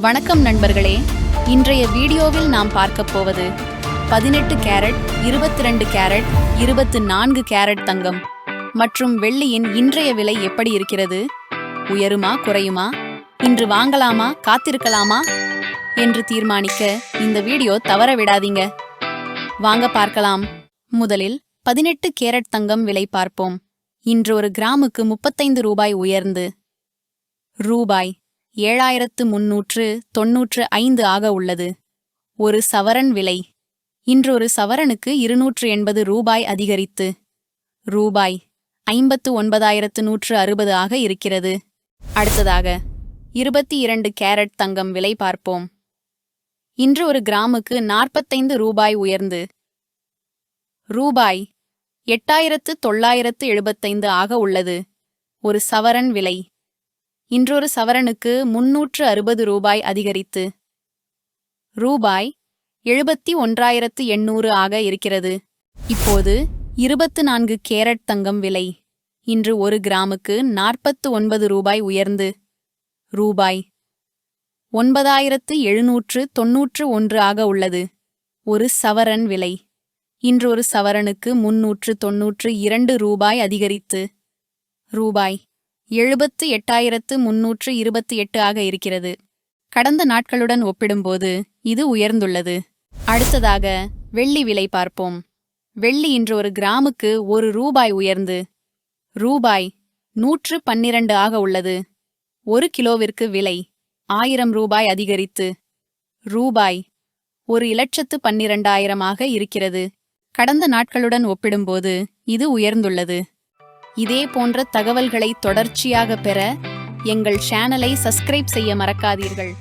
வணக்கம் நண்பர்களே, இன்றைய வீடியோவில் நாம் பார்க்கப் போவது 18 கேரட், 22 கேரட், 24 கேரட் தங்கம் மற்றும் வெள்ளியின் இன்றைய விலை எப்படி இருக்கிறது, உயருமா குறையுமா, இன்று வாங்கலாமா காத்திருக்கலாமா என்று தீர்மானிக்க இந்த வீடியோ தவற விடாதீங்க. வாங்க பார்க்கலாம். முதலில் 18 கேரட் தங்கம் விலை பார்ப்போம். இன்று ஒரு கிராமுக்கு 35 ரூபாய் உயர்ந்து ரூபாய் 7395 ஆக உள்ளது. ஒரு சவரன் விலை இன்று ஒரு சவரனுக்கு 280 ரூபாய் அதிகரித்து ரூபாய் 59160 ஆக இருக்கிறது. அடுத்ததாக 22 கேரட் தங்கம் விலை பார்ப்போம். இன்று ஒரு கிராமுக்கு 45 ரூபாய் உயர்ந்து ரூபாய் 8975 ஆக உள்ளது. ஒரு சவரன் விலை இன்றொரு சவரனுக்கு 360 ரூபாய் அதிகரித்து ரூபாய் 71800 ஆக இருக்கிறது. இப்போது 24 கேரட் தங்கம் விலை இன்று ஒரு கிராமுக்கு 49 ரூபாய் உயர்ந்து ரூபாய் 9791 ஆக உள்ளது. ஒரு சவரன் விலை இன்று ஒரு சவரனுக்கு 392 ரூபாய் அதிகரித்து ரூபாய் 78328 ஆக இருக்கிறது. கடந்த நாட்களுடன் ஒப்பிடும்போது இது உயர்ந்துள்ளது. அடுத்ததாக வெள்ளி விலை பார்ப்போம். வெள்ளி இன்று ஒரு கிராமுக்கு 1 ரூபாய் உயர்ந்து ரூபாய் 112 ஆக உள்ளது. 1 கிலோவிற்கு விலை 1000 ரூபாய் அதிகரித்து ரூபாய் 1,12,000 ஆக இருக்கிறது. கடந்த நாட்களுடன் ஒப்பிடும்போது இது உயர்ந்துள்ளது. இதே போன்ற தகவல்களை தொடர்ச்சியாக பெற எங்கள் சேனலை சப்ஸ்கிரைப் செய்ய மறக்காதீர்கள்.